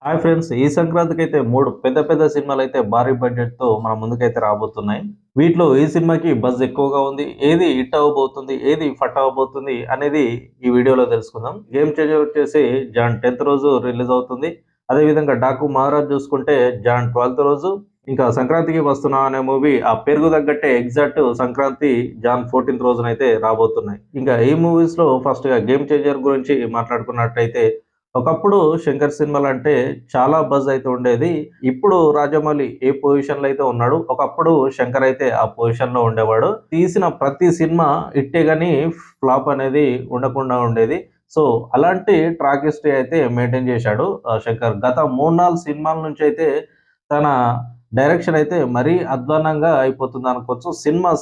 Hi friends! ఈ సంక్రాంతికైతే 3 పెద్ద పెద్ద సినిమాలైతే భారీ బడ్జెట్‌తో మన ముందుకైతే రాబోతున్నాయి. వీటిలో ఏ సినిమాకి బజ్ ఎక్కువగా ఉంది? ఏది హిట్ అవ్వబోతుంది? ఏది ఫట్ అవ్వబోతుంది? అనేది ఈ వీడియోలో తెలుసుకుందాం. 'గేమ్ చేంజర్' వచ్చేసి జాన్ 10థ్ రోజు రిలీజ్ అవుతుంది. అదేవిధంగా 'డాకు మహారాజ్' చూసుకుంటే జాన్ 12థ్ రోజు, ఇంకా 'సంక్రాంతికి వస్తున్నాం' అనే మూవీ ఆ పేరుకు తగ్గట్టే ఎగ్జాక్ట్ సంక్రాంతి జాన్ 14థ్ రోజునైతే రాబోతున్నాయి. ఇంకా ఈ మూవీస్‌లో ఫస్ట్‌గా 'గేమ్ చేంజర్' గురించి మాట్లాడుకున్నట్టయితే ఒకప్పుడు 'శంకర్' సినిమాలంటే చాలా బజ్ అయితే ఉండేది. ఇప్పుడు రాజమౌళి ఏ పొజిషన్‌లో అయితే ఉన్నాడో, ఒకప్పుడు 'శంకర్' అయితే ఆ పొజిషన్‌లో ఉండేవాడు. తీసిన ప్రతి సినిమా హిట్టే గాని ఫ్లాప్ అనేది ఉండకుండా ఉండేది. సో, అలాంటి ట్రాక్ హిస్టరీ అయితే మెయింటైన్ చేశాడు 'శంకర్'. గత 3, 4 సినిమాల నుంచయితే తన డైరెక్షన్ అయితే మరీ అధ్వాన్నంగా అయిపోతుందనుకోవచ్చు.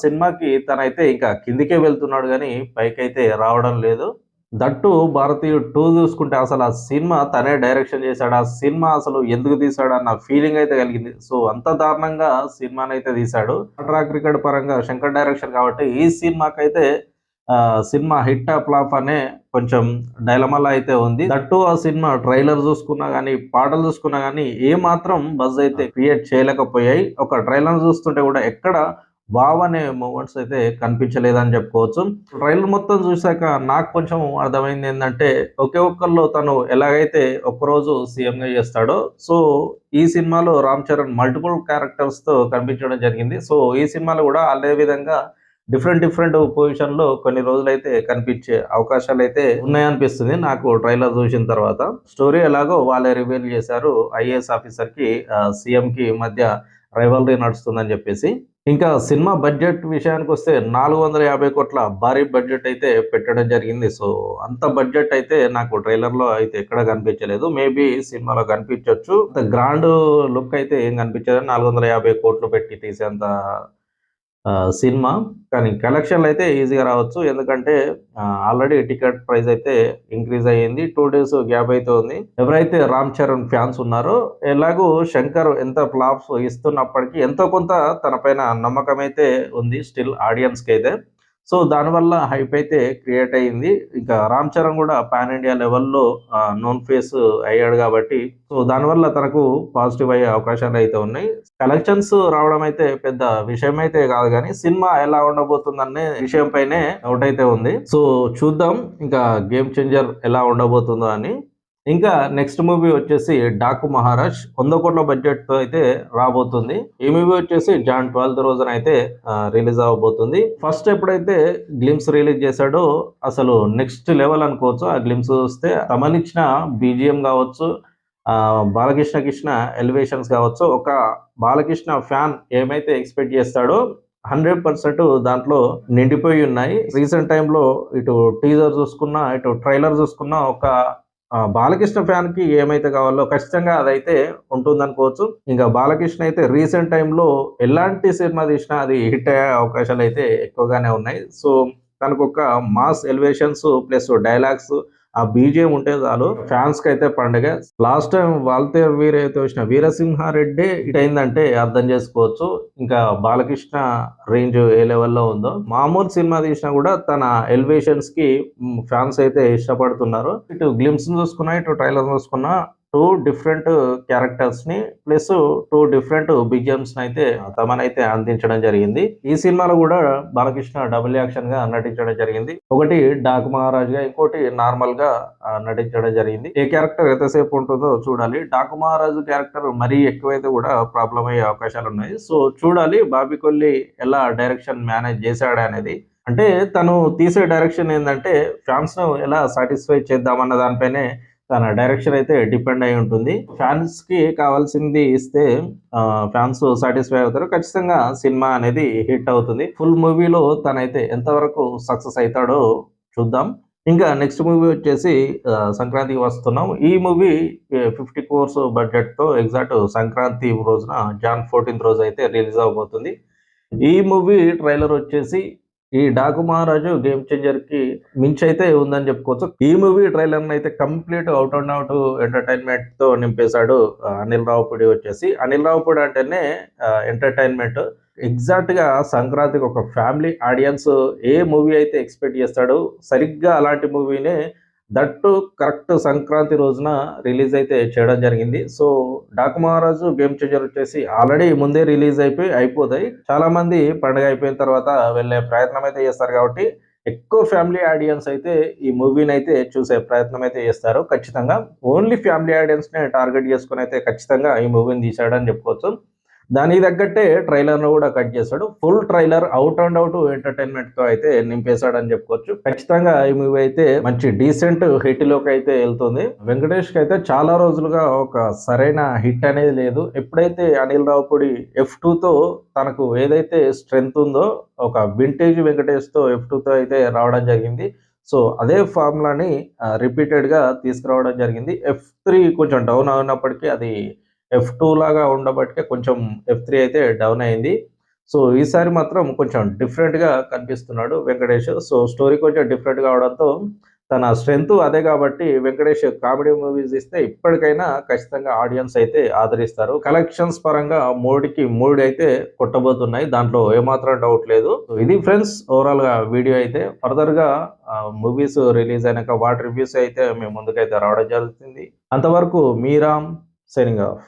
సినిమాకి తనైతే ఇంకా కిందకే వెళ్తున్నాడు గానీ పైకైతే రావడం లేదు. దట్టు 'భారతీయుడు 2' చూసుకుంటే అసలు ఆ సినిమా తనే డైరెక్షన్ చేశాడు. ఆ సినిమా అసలు ఎందుకు తీశాడన్న ఫీలింగ్ అయితే కలిగింది. సో, అంత దారుణంగా సినిమానైతే తీశాడు. ట్రాక్ రికార్డ్ పరంగా 'శంకర్' డైరెక్షన్ కాబట్టి ఈ సినిమాకైతే సినిమా హిట్టా ఫ్లాప్ అనే కొంచెం డైలమాలో అయితే ఉంది. దట్టు ఆ సినిమా ట్రైలర్ చూసుకున్నా గాని, పాటలు చూసుకున్నా గాని ఏమాత్రం బజ్ అయితే క్రియేట్ చేయలేకపోయాయి. ఒక ట్రైలర్ చూస్తుంటే కూడా ఎక్కడ వావ్ అనే మూమెంట్స్ అయితే కనిపించలేదని చెప్పుకోవచ్చు. ట్రైలర్ మొత్తం చూసాక నాకు కొంచెం అర్థమైందేందంటే, ఒకే ఒక్కళ్ళు తను ఎలాగైతే ఒక్కరోజు సీఎంగా చేస్తాడో, సో ఈ సినిమాలో 'రామ్ చరణ్' మల్టిపుల్ క్యారెక్టర్స్‌తో కనిపించడం జరిగింది. సో ఈ సినిమాలో కూడా అదే విధంగా డిఫరెంట్ పొజిషన్‌లో కొన్ని రోజులైతే కనిపించే అవకాశాలైతే ఉన్నాయనిపిస్తుంది నాకు ట్రైలర్ చూసిన తర్వాత. స్టోరీ ఎలాగో వాళ్ళే రివీల్ చేశారు. ఐఏఎస్ ఆఫీసర్‌కి సీఎంకి మధ్య రైవల్రీ నడుస్తుందని చెప్పేసి. ఇంకా సినిమా బడ్జెట్ విషయానికొస్తే 450,00,00,000 భారీ బడ్జెట్ అయితే పెట్టడం జరిగింది. సో, అంత బడ్జెట్ అయితే నాకు ట్రైలర్‌లో అయితే ఎక్కడ కనిపించలేదు. మేబీ సినిమాలో కనిపించొచ్చు. అంత గ్రాండ్ లుక్ అయితే ఏం కనిపించలేదు. 450,00,00,000 పెట్టి తీసేంత సినిమా. కానీ కలెక్షన్‌లయితే ఈజీగా రావచ్చు. ఎందుకంటే ఆల్రెడీ టికెట్ ప్రైస్ అయితే ఇంక్రీజ్ అయ్యింది. 2 డేస్ గ్యాప్ అయితే ఉంది. ఎవరైతే 'రామ్ చరణ్' ఫ్యాన్స్ ఉన్నారో ఎలాగో 'శంకర్' ఎంత ఫ్లాప్స్ ఇస్తున్నప్పటికీ ఎంతో కొంత తన పైన నమ్మకమైతే ఉంది స్టిల్ ఆడియన్స్‌కైతే. సో, దానివల్ల హైప్ అయితే క్రియేట్ అయింది. ఇంకా 'రామ్ చరణ్' గూడా పాన్ ఇండియా లెవెల్‌లో నోన్ ఫేస్ అయ్యాడు గాబట్టి, సో, దానివల్ల తనకు పాజిటివ్ అయ్యే అవకాశాలయితే ఉన్నాయి. కలెక్షన్స్ రావడం అయితే పెద్ద విషయమైతే గాదు గానీ, సినిమా ఎలా ఉండబోతుందనే విషయం పైనే డౌట్ అయితే ఉంది. సో, చూద్దాం ఇంకా 'గేమ్ చేంజర్' ఎలా ఉండబోతుందో అని. ఇంకా నెక్స్ట్ మూవీ వచ్చేసి 'డాకు మహారాజ్' 100,00,00,000 బడ్జెట్‌తో అయితే రాబోతుంది. ఈ మూవీ వచ్చేసి జాన్ 12థ్ రోజునైతే రిలీజ్ అవ్వబోతుంది. ఫస్ట్ ఎప్పుడైతే గ్లింప్స్ రిలీజ్ చేశాడో అసలు నెక్స్ట్ లెవెల్ అనుకోవచ్చు. ఆ గ్లింప్స్ చూస్తే సంబంధించిన బీజీఎం గావచ్చు, బాలకృష్ణ ఎలివేషన్స్ గావచ్చు, ఒక బాలకృష్ణ ఫ్యాన్ ఏమైతే ఎక్స్‌పెక్ట్ చేస్తాడో 100% దాంట్లో నిండిపోయి ఉన్నాయి. రీసెంట్ టైమ్‌లో ఇటు టీజర్ చూసుకున్నా, ఇటు ట్రైలర్ చూసుకున్నా ఒక బాలకృష్ణ ఫ్యాన్‌కి ఏమైతే కావాలో ఖచ్చితంగా అదైతే ఉంటుందనుకోవచ్చు. ఇంకా బాలకృష్ణ అయితే రీసెంట్ టైమ్‌లో ఎలాంటి సినిమా తీసినా అది హిట్ అయ్యే అవకాశాలైతే ఎక్కువగానే ఉన్నాయి. సో, తనకొక మాస్ ఎలివేషన్స్ ప్లస్ డైలాగ్స్ ఆ బీజీఎం ఉంటే చాలు ఫ్యాన్స్‌కైతే పండగే. లాస్ట్ టైమ్ 'వాల్తేరు వీరయ్యతో' వచ్చిన 'వీరసింహారెడ్డే' హిట్ అయిందంటే అర్థం చేసుకోవచ్చు. ఇంకా బాలకృష్ణ రేంజ్ ఏ లెవెల్‌లో ఉందో. మామూలు సినిమా తీసినా కూడా తన ఎలివేషన్స్‌కి ఫ్యాన్స్ అయితే ఇష్టపడుతున్నారు. ఇటు గ్లింప్స్‌ని చూసుకున్నా, ఇటు ట్రైలర్ చూసుకున్నా 2 డిఫరెంట్ క్యారెక్టర్స్‌ని ప్లస్ 2 డిఫరెంట్ బీజీఎమ్స్‌నైతే తమనైతే అందించడం జరిగింది. ఈ సినిమాలో కూడా బాలకృష్ణ డబుల్ యాక్షన్‌గా నటించడం జరిగింది. ఒకటి 'డాకు మహారాజ్‌గా, ఇంకోటి నార్మల్‌గా నటించడం జరిగింది. ఏ క్యారెక్టర్ ఎంతసేపు ఉంటుందో చూడాలి. 'డాకు మహారాజు' క్యారెక్టర్ మరీ ఎక్కువైతే కూడా ప్రాబ్లమ్ అయ్యే అవకాశాలున్నాయి. సో, చూడాలి బాబీ కొల్లి ఎలా డైరెక్షన్ మేనేజ్ చేశాడనేది. అంటే తను తీసే డైరెక్షన్ ఏందంటే ఫ్యాన్స్‌ను ఎలా సాటిస్ఫై చేద్దామన్న దానిపైనే తన డైరెక్షన్ అయితే డిపెండ్ అయి ఉంటుంది. ఫ్యాన్స్‌కి కావాల్సింది ఇస్తే ఫ్యాన్స్ సాటిస్ఫై అవుతారు. ఖచ్చితంగా సినిమా అనేది హిట్ అవుతుంది. ఫుల్ మూవీలో తనైతే ఎంతవరకు సక్సెస్ అయితాడో చూద్దాం. ఇంకా నెక్స్ట్ మూవీ వచ్చేసి 'సంక్రాంతికి వస్తున్నాం.' ఈ మూవీ 50 క్రోర్స్ బడ్జెట్‌తో ఎగ్జాక్ట్ సంక్రాంతి రోజున జాన్ 14థ్ రోజు అయితే రిలీజ్ అవ్వబోతుంది. ఈ మూవీ ట్రైలర్ వచ్చేసి ఈ 'డాకు మహారాజు' 'గేమ్ చేంజర్‌కి' మించయితే ఉందని చెప్పుకోవచ్చు. ఈ మూవీ ట్రైలర్‌నయితే కంప్లీట్ ఔట్ అండ్ ఔట్ ఎంటర్‌టైన్‌మెంట్‌తో నింపేశాడు అనిల్ రావిపూడి వచ్చేసి. అనిల్ రావిపూడి అంటేనే ఎంటర్‌టైన్‌మెంట్. ఎగ్జాక్ట్‌గా సంక్రాంతికి ఒక ఫ్యామిలీ ఆడియన్స్ ఏ మూవీ అయితే ఎక్స్‌పెక్ట్ చేస్తాడో సరిగ్గా అలాంటి మూవీనే దట్టు కరెక్ట్ సంక్రాంతి రోజున రిలీజ్ అయితే చేయడం జరిగింది. సో 'డాకు మహారాజు', 'గేమ్ చేంజర్' వచ్చేసి ఆల్రెడీ ముందే రిలీజ్ అయిపోతాయి. చాలా మంది పండుగ అయిపోయిన తర్వాత వెళ్ళే ప్రయత్నం అయితే చేస్తారు కాబట్టి ఎక్కువ ఫ్యామిలీ ఆడియన్స్ అయితే ఈ మూవీనైతే చూసే ప్రయత్నం అయితే చేస్తారు ఖచ్చితంగా. ఓన్లీ ఫ్యామిలీ ఆడియన్స్‌నే టార్గెట్ చేసుకొని అయితే ఖచ్చితంగా ఈ మూవీని తీశాడని చెప్పుకోవచ్చు. దానికి తగ్గట్టే ట్రైలర్‌ను కూడా కట్ చేశాడు. Full trailer out and out ఎంటర్‌టైన్‌మెంట్‌తో అయితే నింపేశాడని చెప్పుకోవచ్చు. ఖచ్చితంగా ఈ మూవీ అయితే మంచి డీసెంట్ హిట్‌లోకైతే ఎళ్తుంది. వెంకటేష్‌కైతే చాలా రోజులుగా ఒక సరైన హిట్ అనేది లేదు. ఎప్పుడైతే అనిల్ రావిపూడి 'ఎఫ్2'తో తనకు ఏదైతే స్ట్రెంత్ ఉందో ఒక వింటేజ్ వెంకటేష్‌తో 'ఎఫ్2'తో అయితే రావడం జరిగింది. సో అదే ఫార్ములాని రిపీటెడ్‌గా తీసుకురావడం జరిగింది. 'ఎఫ్3' కొంచెం డౌన్ అయినప్పటికీ అది 'ఎఫ్2' లాగా ఉండబట్టికే కొంచెం 'ఎఫ్3' అయితే డౌన్ అయింది. సో ఈసారి మాత్రం కొంచెం డిఫరెంట్‌గా కనిపిస్తున్నాడు వెంకటేష్. సో స్టోరీ కొంచెం డిఫరెంట్‌గా అవడంతో తన స్ట్రెంత్ అదే కాబట్టి వెంకటేష్ కామెడీ మూవీస్ ఇస్తే ఇప్పటికైనా ఖచ్చితంగా ఆడియన్స్ అయితే ఆదరిస్తారు. కలెక్షన్స్ పరంగా 3కి 3 అయితే కొట్టబోతున్నాయి. దాంట్లో ఏమాత్రం డౌట్ లేదు. సో ఇది ఫ్రెండ్స్ ఓవరాల్‌గా వీడియో అయితే. ఫర్దర్‌గా మూవీస్ రిలీజ్ అయినాక వాటి రివ్యూస్ అయితే మీ ముందుకైతే రావడం జరుగుతుంది. అంతవరకు మీ రామ్ సైనింగ్ ఆఫ్.